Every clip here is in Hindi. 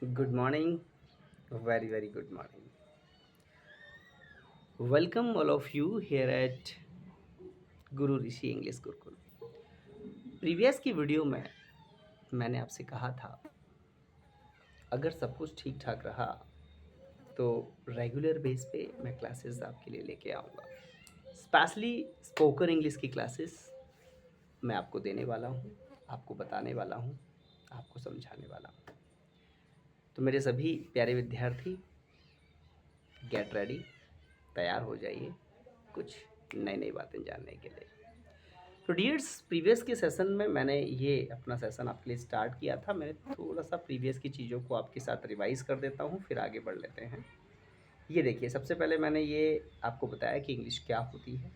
Good morning, very good morning. Welcome all of you here at Guru Rishi English Gurukul. Previous की वीडियो में मैंने आपसे कहा था अगर सब कुछ ठीक ठाक रहा तो रेगुलर बेस पे मैं क्लासेस आपके लिए लेके आऊँगा। स्पेशली स्पोकन इंग्लिश की क्लासेस मैं आपको देने वाला हूँ, आपको बताने वाला हूँ, आपको समझाने वाला हूँ। तो मेरे सभी प्यारे विद्यार्थी गेट रेडी, तैयार हो जाइए कुछ नई नई बातें जानने के लिए। तो डियर्स, प्रीवियस के सेशन में मैंने ये अपना सेशन आपके लिए स्टार्ट किया था। मैंने थोड़ा सा प्रीवियस की चीज़ों को आपके साथ रिवाइज़ कर देता हूँ, फिर आगे बढ़ लेते हैं। ये देखिए, सबसे पहले मैंने ये आपको बताया कि इंग्लिश क्या होती है।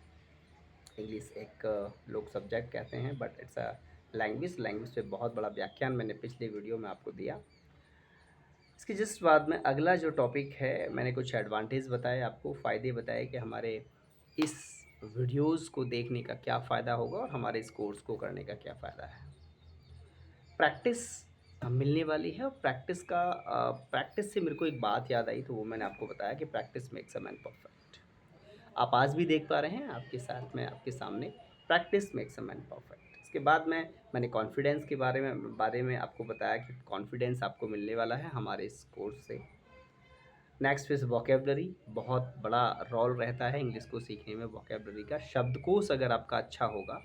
इंग्लिश एक लोग सब्जेक्ट कहते हैं, बट इट्स अ लैंग्वेज पे बहुत बड़ा व्याख्यान मैंने पिछले वीडियो में आपको दिया। इसके जस्ट बाद में अगला जो टॉपिक है, मैंने कुछ एडवांटेज बताए आपको, फ़ायदे बताए कि हमारे इस वीडियोस को देखने का क्या फ़ायदा होगा और हमारे इस कोर्स को करने का क्या फ़ायदा है। प्रैक्टिस मिलने वाली है और प्रैक्टिस से मेरे को एक बात याद आई, तो वो मैंने आपको बताया कि practice makes a man perfect. आप आज भी देख पा रहे हैं आपके साथ में, आपके सामने, practice makes a man perfect. इसके बाद में मैंने कॉन्फिडेंस के बारे में आपको बताया कि कॉन्फिडेंस आपको मिलने वाला है हमारे इस कोर्स से। नेक्स्ट इज़ वोकेबलरी, बहुत बड़ा रोल रहता है इंग्लिश को सीखने में वोकेबलरी का। शब्दकोश अगर आपका अच्छा होगा,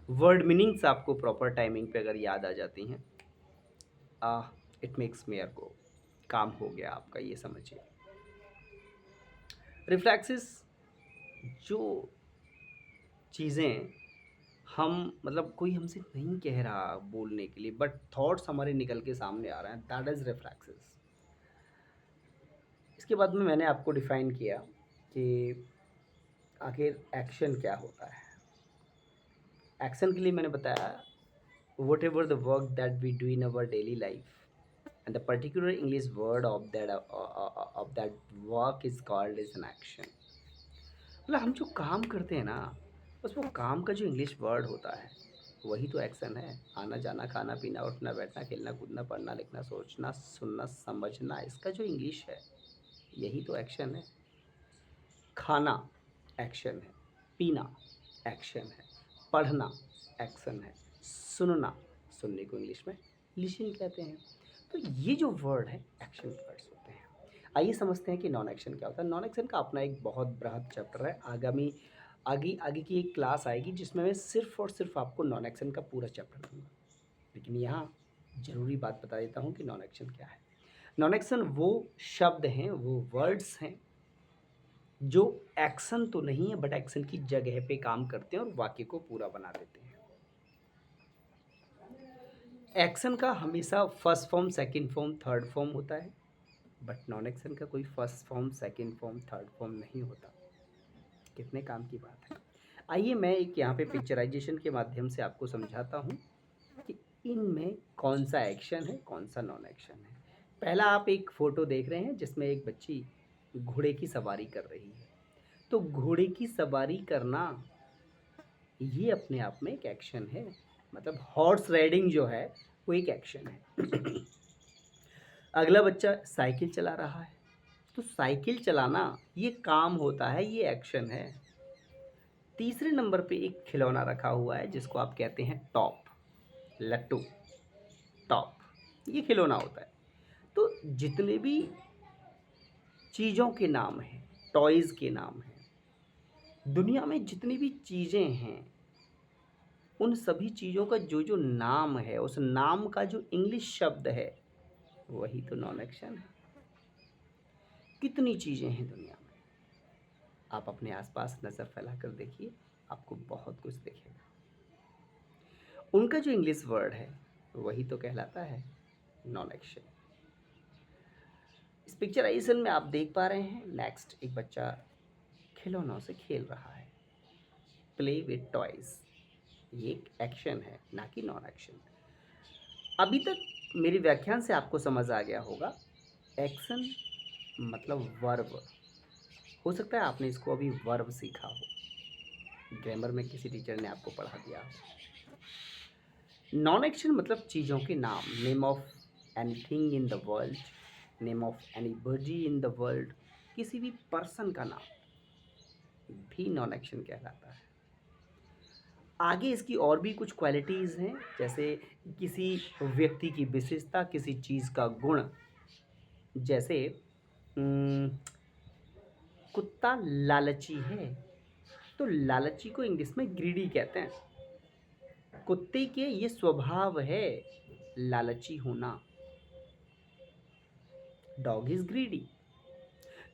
वर्ड मीनिंग्स आपको प्रॉपर टाइमिंग पे अगर याद आ जाती हैं, इट मेक्स मेयर गो, काम हो गया आपका, ये समझिए। रिफ्लेक्सेस, जो चीज़ें हम मतलब कोई हमसे नहीं कह रहा बोलने के लिए, बट थॉट्स हमारे निकल के सामने आ रहे हैं, दैट इज़ रिफ्लेक्सेस। इसके बाद में मैंने आपको डिफाइन किया कि आखिर एक्शन क्या होता है। एक्शन के लिए मैंने बताया whatever the work that we do in our daily life and the particular English word of that work is called as an action। मतलब हम जो काम करते हैं ना, बस वो काम का जो इंग्लिश वर्ड होता है वही तो एक्शन है। आना जाना, खाना पीना, उठना बैठना, खेलना कूदना, पढ़ना लिखना, सोचना सुनना समझना, इसका जो इंग्लिश है यही तो एक्शन है। खाना एक्शन है, पीना एक्शन है, पढ़ना एक्शन है, सुनना, सुनने को इंग्लिश में लिसन कहते हैं। तो ये जो वर्ड है एक्शन वर्ड्स होते हैं। आइए समझते हैं कि नॉन एक्शन क्या होता है। नॉन एक्शन का अपना एक बहुत बृहद चैप्टर है। आगामी आगे आगे की एक क्लास आएगी जिसमें मैं सिर्फ और सिर्फ आपको नॉन एक्शन का पूरा चैप्टर दूंगा। लेकिन यहाँ ज़रूरी बात बता देता हूँ कि नॉन एक्शन क्या है। नॉन एक्शन वो शब्द हैं, वो वर्ड्स हैं जो एक्शन तो नहीं है बट एक्शन की जगह पे काम करते हैं और वाक्य को पूरा बना देते हैं। एक्शन का हमेशा first form, second form, third form होता है, बट नॉन एक्शन का कोई first form, second form, third form नहीं होता। कितने काम की बात है। आइए मैं एक यहाँ पे पिक्चराइजेशन के माध्यम से आपको समझाता हूँ कि इनमें कौन सा एक्शन है, कौन सा नॉन एक्शन है। पहला, आप एक फ़ोटो देख रहे हैं जिसमें एक बच्ची घोड़े की सवारी कर रही है। तो घोड़े की सवारी करना ये अपने आप में एक एक्शन है। मतलब हॉर्स राइडिंग जो है वो एक एक्शन है। अगला बच्चा साइकिल चला रहा है, तो साइकिल चलाना ये काम होता है, ये एक्शन है। तीसरे नंबर पे एक खिलौना रखा हुआ है जिसको आप कहते हैं टॉप, लट्टू, टॉप, ये खिलौना होता है। तो जितने भी चीज़ों के नाम हैं, टॉयज़ के नाम हैं, दुनिया में जितनी भी चीज़ें हैं, उन सभी चीज़ों का जो जो नाम है, उस नाम का जो इंग्लिश शब्द है वही तो नॉन एक्शन है। कितनी चीज़ें हैं दुनिया में, आप अपने आसपास नज़र फैला कर देखिए, आपको बहुत कुछ दिखेगा। उनका जो इंग्लिश वर्ड है वही तो कहलाता है नॉन एक्शन। इस पिक्चराइजेशन में आप देख पा रहे हैं, नेक्स्ट एक बच्चा खिलौनों से खेल रहा है, प्ले विथ टॉयज, ये एक एक्शन है ना कि नॉन एक्शन। अभी तक मेरी व्याख्यान से आपको समझ आ गया होगा, एक्शन मतलब वर्ब। हो सकता है आपने इसको अभी वर्ब सीखा हो, ग्रामर में किसी टीचर ने आपको पढ़ा दिया हो। नॉन एक्शन मतलब चीज़ों के नाम, name of anything in the world, name of anybody in the world, किसी भी पर्सन का नाम भी नॉन एक्शन कहलाता है। आगे इसकी और भी कुछ क्वालिटीज़ हैं, जैसे किसी व्यक्ति की विशेषता, किसी चीज़ का गुण। जैसे उम, कुत्ता लालची है, तो लालची को इंग्लिश में ग्रीडी कहते हैं। कुत्ते के ये स्वभाव है लालची होना। Dog is greedy.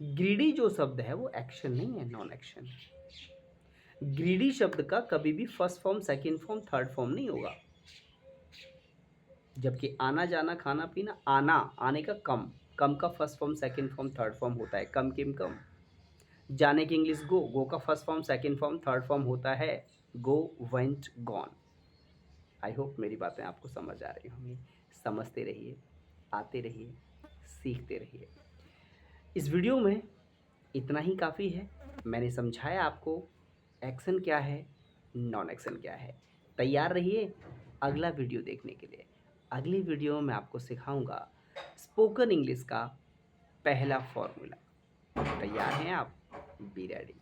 ग्रीडी जो शब्द है वो एक्शन नहीं है, नॉन एक्शन। ग्रीडी शब्द का कभी भी first form, second form, third form नहीं होगा। जबकि आना जाना खाना पीना, आना, आने का कम, कम का first form, second form, third form होता है। कम किम कम। जाने की इंग्लिश गो, गो का first form, second form, third form होता है गो, वेंट, गॉन। आई होप मेरी बातें आपको समझ आ रही होंगी। समझते रहिए, आते रहिए, सीखते रहिए। इस वीडियो में इतना ही काफ़ी है। मैंने समझाया आपको एक्शन क्या है, नॉन एक्शन क्या है। तैयार रहिए अगला वीडियो देखने के लिए। अगली वीडियो में आपको सिखाऊंगा स्पोकन इंग्लिश का पहला फॉर्मूला। तैयार हैं आप? Be ready.